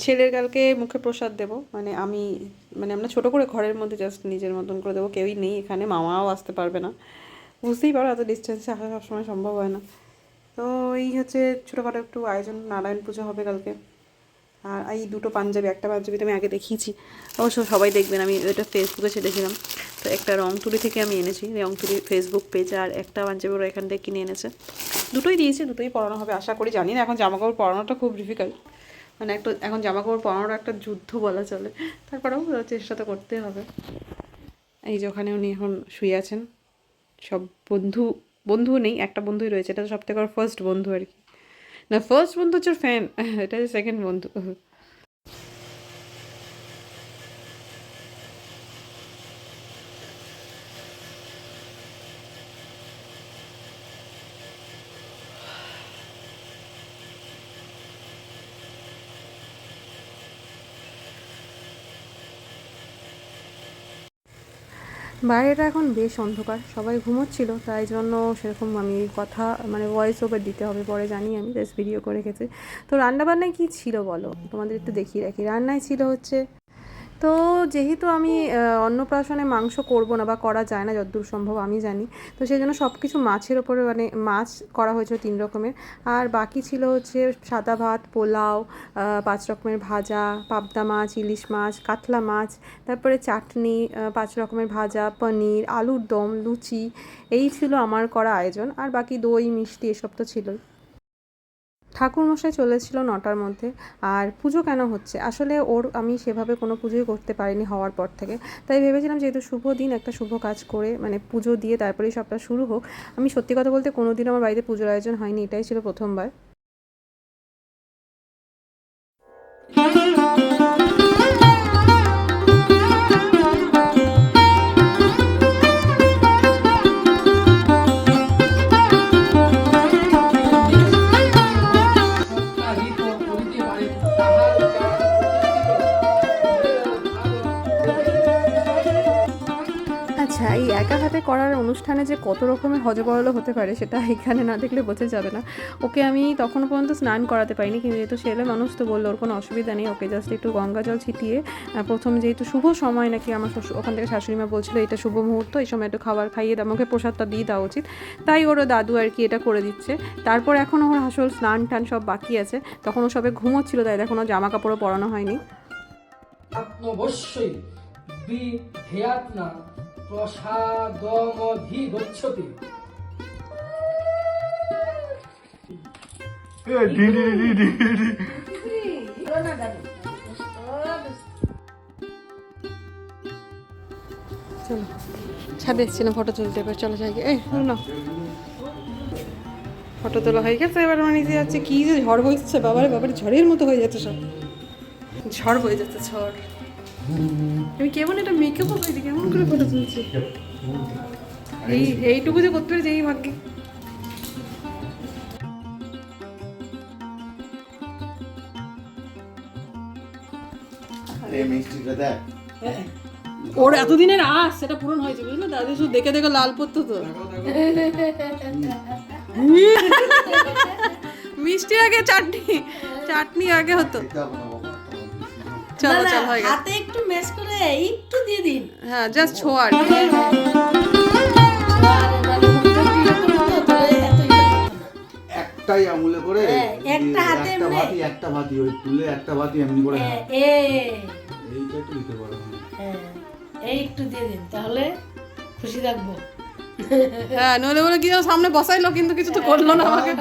ছেলের কালকে মুখে প্রসাদ দেবো, মানে আমি আমরা ছোটো করে ঘরের মধ্যে জাস্ট নিজের মতন করে দেবো, কেউই নেই এখানে, মামাও আসতে পারবে না, বুঝতেই পারো এত ডিস্টেন্সে আসা সবসময় সম্ভব হয় না। তো এই হচ্ছে ছোটোখাটো একটু আয়োজন, নারায়ণ পুজো হবে কালকে। আর এই দুটো পাঞ্জাবি, একটা পাঞ্জাবি তো আমি আগে দেখিয়েছি, অবশ্য সবাই দেখবেন, আমি এটা ফেসবুকে ছেড়েছিলাম। তো একটা রংতুলি থেকে আমি এনেছি, রংতুলি ফেসবুক পেজ, আর একটা পাঞ্জাবি ওরা এখান থেকে কিনে এনেছে, দুটোই দিয়েছি, দুটোই পরানো হবে আশা করি। জানি না, এখন জামাকাপড় পরানোটা খুব ডিফিকাল্ট, মানে একটা এখন জামাকাপড় পরানোর একটা যুদ্ধ বলা চলে, তারপরেও চেষ্টা তো করতে হবে। এই যে ওখানে উনি এখন শুয়ে আছেন, সব বন্ধু নেই, একটা বন্ধুই রয়েছে, এটা সব থেকে ফার্স্ট বন্ধু আর কি, না ফার্স্ট বন্ধু হচ্ছে ফ্যান, এটা হচ্ছে সেকেন্ড বন্ধু। বাইরেটা এখন বেশ অন্ধকার, সবাই ঘুমোচ্ছিল, তাই জন্য সেরকম আমি কথা ভয়েস ওভার দিতে হবে পরে, জানি আমি জাস্ট ভিডিও করে রেখেছি। তো রান্নাবান্নায় কী ছিল বলো, তোমাদের একটু দেখিয়ে রাখি। রান্নায় ছিল হচ্ছে, তো যেহেতু আমি অন্নপ্রাশনে মাংস করব না, বা করা যায় না যতদূর সম্ভব আমি জানি, তো সেই জন্য সব কিছু মাছের ওপরে, মাছ করা হয়েছিল 3 রকমের, আর বাকি ছিল হচ্ছে সাদা ভাত, পোলাও, 5 রকমের ভাজা, পাবদা মাছ, ইলিশ মাছ, কাতলা মাছ, তারপরে চাটনি, 5 রকমের ভাজা, পনির, আলুর দম, লুচি, এই ছিল আমার করা আয়োজন। আর বাকি দই মিষ্টি এসব তো ছিলই। ঠাকুরমশাই চলেছিল 9টার মধ্যে। আর পুজো কেন হচ্ছে, আসলে আমি সেভাবে কোনো পুজোই করতে পারিনি হওয়ার পর থেকে, তাই ভেবেছিলাম যেহেতু শুভ দিন, একটা শুভ কাজ করে পুজো দিয়ে তারপরেই সবটা শুরু হোক। আমি সত্যি কথা বলতে কোনো দিন আমার বাড়িতে পুজোর আয়োজন হয়নি, এটাই ছিল প্রথমবার। আচ্ছা, এই একা হাতে করার অনুষ্ঠানে যে কত রকমের হজবরল হতে পারে সেটা এখানে না দেখলে বোঝা যাবে না। ওকে আমি তখনও পর্যন্ত স্নান করাতে পারিনি, কিন্তু যেহেতু ছেলে মানুষ তো বললো ওর কোনো অসুবিধা নেই, ওকে জাস্ট একটু গঙ্গা জল ছিটিয়ে, প্রথম যেহেতু শুভ সময় নাকি আমার ওখান থেকে শাশুড়িমা বলছিল এটা শুভ মুহূর্ত, এই সময় একটু খাবার খাইয়ে আমাকে প্রসাদটা দিয়ে দেওয়া উচিত, তাই ওর দাদু আর কি এটা করে দিচ্ছে। তারপর এখন ওর আসল স্নান টান সব বাকি আছে, তখন ও সবে ঘুমোচ্ছিল, তাই দেখুন ওর জামা কাপড়ও পরানো হয়নি। অবশ্যই প্রসাদমধি গচ্ছতি। চলো ছাদে এসেছিলাম ফটো তুলতে, এবার চলো যাই। এই না, ফটো তোলা হয়ে গেছে, এবার নিজে যাচ্ছে। কি যে ঝড় হচ্ছে, বাবারে বাবারে, ঝড়ের মতো হয়ে যাচ্ছে সব, ঝড় হয়ে যাচ্ছে ঝড়। আমি কেমন এটা মেকআপ হয়েছি, কেমন করে ফটো তুলছি, এইটুকু যে করতে পেরেছি এই ভাগ্যে। ওর এতদিনের আস সেটা পূরণ হয়েছে, বুঝলো, দাদু শুধু দেখে দেখে লাল পড়তো তো। মিষ্টি আগে, চাটনি আগে হতো। চলো চলো হয়ে গেছে, হাতে একটু ম্যাশ করে একটু দিয়ে দিন, হ্যাঁ জাস্ট ছোঁয়া। একটাই আঙুলে করে একটা হাতে একটা ভাতি ওই তুলে একটা ভাতি এমনি করে, এইটা একটু দিতে পারো, এই একটু দিয়ে দিন, তাহলে খুশি থাকবো। হ্যাঁ, নইলে বলে কি সামনে বসাইলো কিন্তু কিছু তো করলো না আমাকে।